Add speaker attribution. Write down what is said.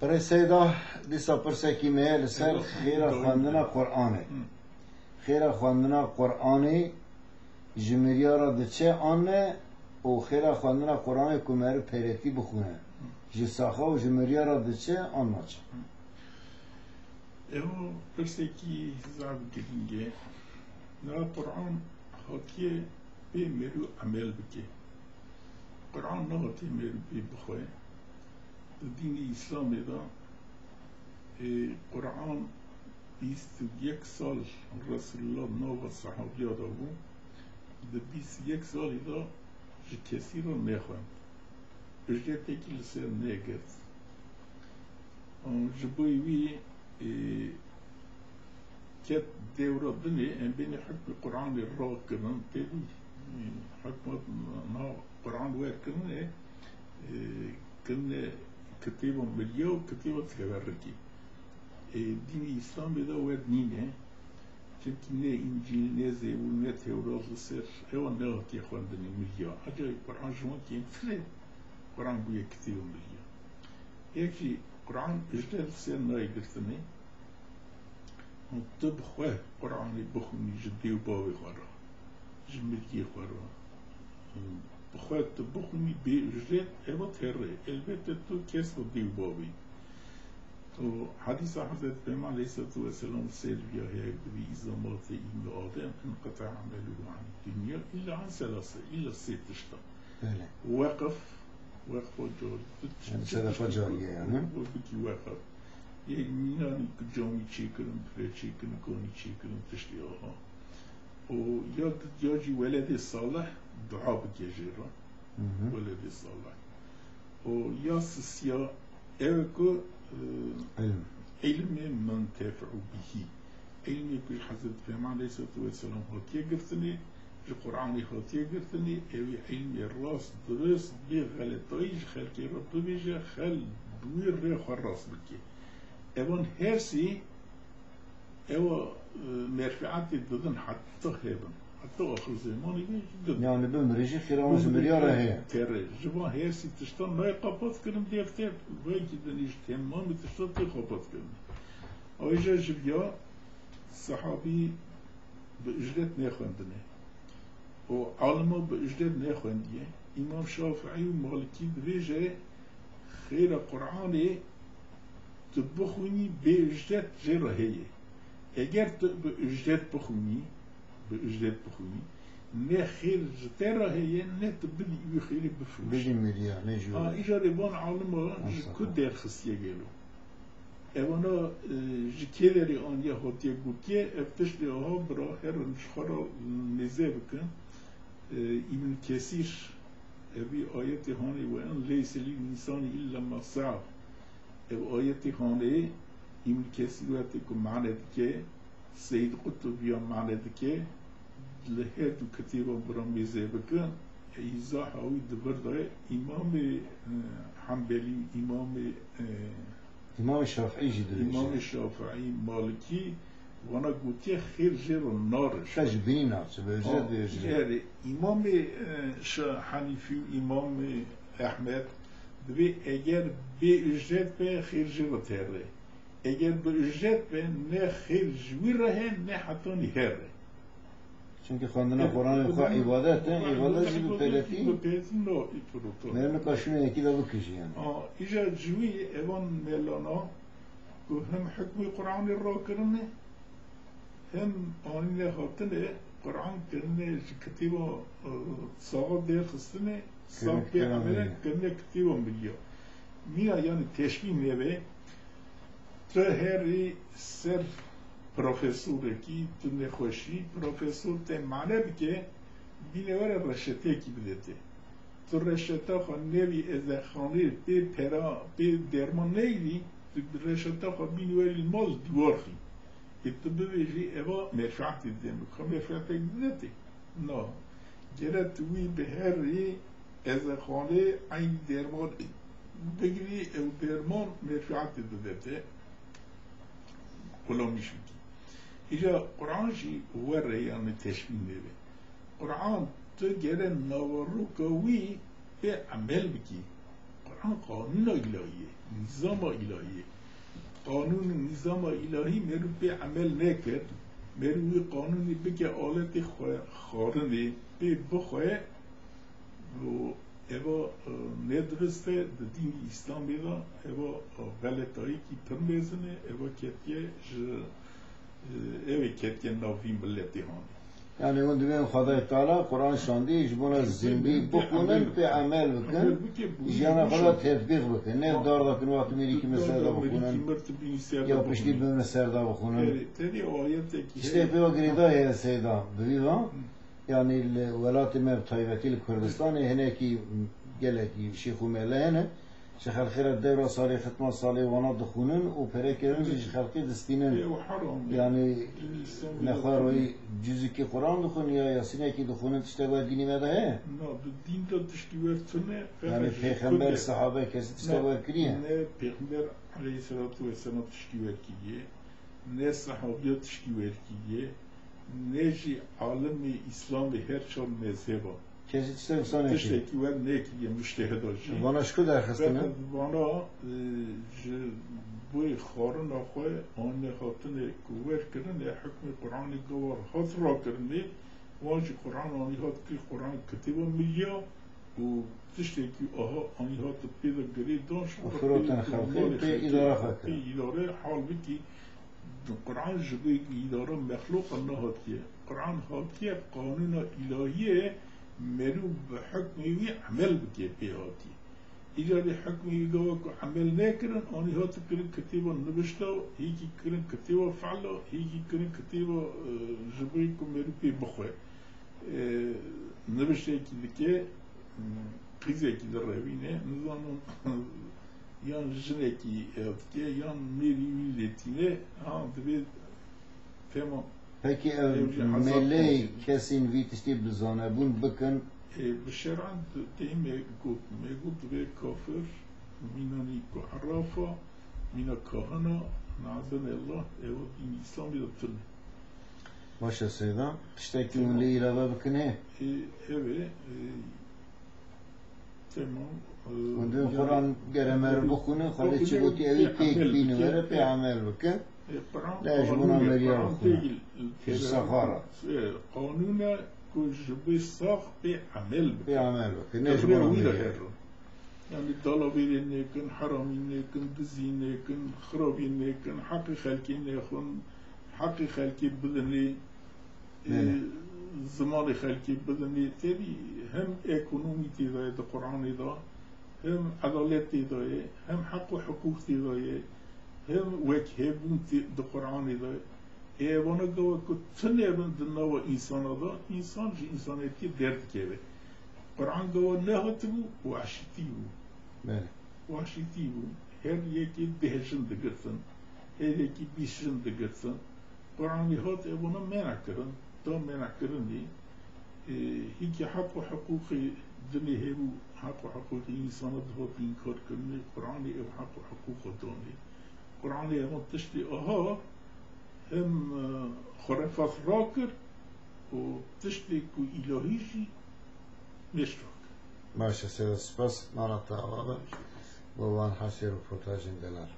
Speaker 1: پرسیدا دیسا پرسکی میل سر خیر خواندن قرآنه خیر خواندن قرآنه جمعیه را دچه آنه و خیر خواندن قرآنه کمر پیرتی بخونه جساخه و جمعیه را دچه آن ناچه
Speaker 2: او پرسکی زاب گرینگه نا قرآن حاکیه به مرو عمل بکه قرآن نه حاکیه مرو به بخواه دین اسلام دا قرآن 21 سال رسول الله نو و صحابی دا بود ده 21 سال دا کسی رو نخواند اجرته که لسر نگرد جبوی وی كت دورة بني بين حكم القرآن الراء كمان تبي حكم ما قرآن وين كمان كنا كتيبة مليون كتيبة تكبركي دين الإسلام بده وين نينه كنا إنجيل نزه ونت هوراز السر هو نهات يخوان دني مليون أجا القرآن جوان كين فلي قرآن بيه كتيبة مليون يكفي قرآن إجدال سر ناي قرتني طب خواه قرآن بخونی جدی و باوی خوارا جمعی خوارا بخواه طب بخونی به اجرت ایوات هره البته تو کس و دیو باوی تو حدیث حضرت پیغمبر علیه السلام سیر بیا هی بی ازامات این آدم انقطع عمله عن الدنیا الا عن ثلاثه الا سه تشتا وقف جاری
Speaker 1: صدقه جاریه یعنی
Speaker 2: بکی وقف یه مینانی که جامی چی کنم پره چی کنم گانی چی کنم تشتی آها و یا جی ولد صالح دعا بگیجه را ولد صالح و یا سسیا اوه که علم منتفع بهی علمی که حضرت پیغمبر علیه السلام هاتیه گرفتنی جو قرآنی هاتیه گرفتنی اوه علمی راست درست بی غلطایش خلقی را ببیجه خل دوی ری خواه راست بکی اون هرسی او مرفعات دادن حتی هبن حتی آخر زمانی
Speaker 1: دادن یعنی بمریجی خیران زمریاره هی
Speaker 2: تره جوان هرسی تشتان نای قابط کنم دیفتر وی که دنیش تمامی تشتان تی قابط کنم آیجا جبیا صحابی به اجرت نخوندنه و عالمو به اجرت نخوندیه امام شافعی و مالکی دویجه خیر قرآنی تو بخونی به اجرت جرهیه اگر تو به اجرت بخونی نه خیر جرهیه نه تو بدی او خیلی بفروش
Speaker 1: بدی میدیا نه جوری
Speaker 2: ایجا ریبان عالم کد در خستیه گلو اوانا جکی داری آنیا هاتیه گوکیه افتش ها برا هر نشخارا نزه بکن ایمن کسیش اوی آیت هانی و ان لیس لی نیسانی الا ما سعب او آیتی خانه این کسی رو که معنی که سید قطبی هم معنی که لحه دو کتیبا برام میزه بکن ایزا حاوی دبر داره امام حنبلی
Speaker 1: امام شافعی جدید
Speaker 2: امام شافعی مالکی وانا گوتی خیر جر و نارش
Speaker 1: تجبینی نارش به جد
Speaker 2: امام حنیفی امام احمد دوی اگر به اجرت به خیر جوی تره اگر به اجرت به نه خیر جوی راه نه حتی نیهره
Speaker 1: چون خواندن قرآن خواه عبادت جی به پیرتی
Speaker 2: نه ایپروتو
Speaker 1: نه کاشونه یکی دا بکشی
Speaker 2: ایجا جوی ایوان ملانا که هم حکم قرآن را کرنه هم آنی حاطنه قرآن کرنه کتیبا ساقا دیر خستنه ساق به عمله کرنه کتیبا ملیا میا یعنی تشبیه میوه تو هری سر پروفسور کی تو نخوشی پروفسور ته معنی بکه بینوار رشته کی بدته تو رشته خو نوی از خانه به پرا به درمان نیوی تو رشته خو بینوار المال دوارخی تو بویجی اوا مرفعت دیم خو مرفعت بدته نه گرت وی به هری از خانه این درمان بگیری او درمان مرفعت دادته کلامیش میگی اینجا قرآن جی وره یعنی تشبیه میده قرآن تو گره نوارو کوی به عمل بکی قرآن قانون الهیه، نظام الهیه. قانون نظام الهی مرو به عمل نکرد، مرو قانونی بگه آلت خارنه به بخواه و اوا ندرسته دین اسلامی دا اوا غلطایی کی پرمیزنه اوا کتیه اوا کتیه ناوی ملتی هانی.
Speaker 1: یعنی اون دویم خدای تعالی قرآن شاندی جبونا زندگی بکنن به عمل بکن جانا خدا تطبیق بکن نه دار دکن وقت میری که مثل دا بکنن یا پشتی بمن سر دا بکنن işte پیو گریدا ہے سیدا ببیوان yani velayet tayvetil Kürdistan'ı hene ki geleki Şeyh Umelene Şeyh Alkhira devra salih khitma salih wana dkhunun u perekerin Şeyh Alkhira destinin yani nexwaroyi cüziki Kur'an dkhun ya Yasin'e dkhunun işte var dini meda he
Speaker 2: no din da tişkivertine
Speaker 1: yani peygamber sahabe kesit işte var kriye
Speaker 2: ne peygamber aleyhissalatu vesselam tişkiverkiye ne sahabe tişkiverkiye neji alemi İslam'ı her çal mezheba.
Speaker 1: Kesit işte sana ki.
Speaker 2: Teşekkür ne ki müştehid olsun.
Speaker 1: Bana şükür derhastına.
Speaker 2: Bana bu xarın akı anne hatını kuvvet kırın ya hükmü Kur'an'ı gavar hazra kırın vacı Kur'an anne hat ki Kur'an kitabı milya bu teşekkür aha anne hat peyda gri danş.
Speaker 1: Afrotan halkı pe idare fakir.
Speaker 2: İdare halbuki القرآن جبه إدارة مخلوق الله هاتيه القرآن هاتيه قانون إلهية مرو بحكمه عمل بكي بيهاتي إذا حكمه جواك عمل ناكرن أني هات كرن كتيبة نبشته هيجي كرن كتيبة فعله هيجي كرن كتيبة جبهكم مرو بي بخوة نبشته كذا قيزة كذا رهينة نظام yan jineki evdeki yan meri milletine bir tema.
Speaker 1: Peki meleği kesin vitişti bizane bun bakın.
Speaker 2: Bişeran teme gut ve kafir minani kuhrafa mina kahana nazan Allah ev din İslam bir tür.
Speaker 1: Başa seyda işte ki meleği ilave bakın he.
Speaker 2: Evet. Tamam.
Speaker 1: Ondan Kur'an geremer bukunu خالی چه بودی اوی پیک بینه وره پی عمل بکن لجبونا مریا بکنه که سفاره
Speaker 2: قانونه کجبه ساخت پی عمل
Speaker 1: بکن لجبونا مریا
Speaker 2: yani dalaveri nekin, harami nekin, dizi nekin, kharabi nekin, hakkı halki nekin, hakkı halki bilini zamanı halki bilini tabi hem ekonomi tidaydı Kur'an'da hem adalet tidayı hem hakkı hukuk tidayı hem vekhebun tidayı Kur'an'da bana göre ki tınevin dinlava insana da insaniyeti dert kere Kur'an göre ne hatı bu? Vahşiti bu vahşiti bu her yeki dehşin dıgırsın her yeki bişin dıgırsın Kur'an'ı hat bana merak kırın tam merak kırın diye هیچ حق و حقوق دنیا ہے وہ حق و حقوق انسان دو انکار کرنے قرآن اب حق و حقوق دانی قرآن اب تشتی آها هم خرافات راکر و تشتی کو الهیشی نشراک
Speaker 1: باشه سپاس مرا تا و وان حسیر و پروتاجین دلار